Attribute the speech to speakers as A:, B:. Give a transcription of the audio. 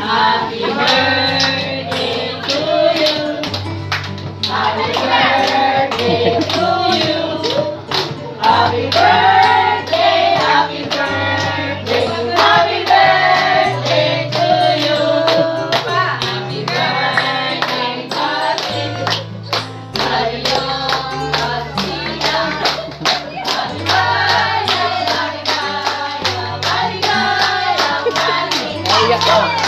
A: Happy birthday to you. Happy birthday to you. Happy birthday, happy birthday, happy birthday to you. Happy birthday, Patrick. Marilong Garcia. Happy birthday, maligaya, maligaya, maligaya.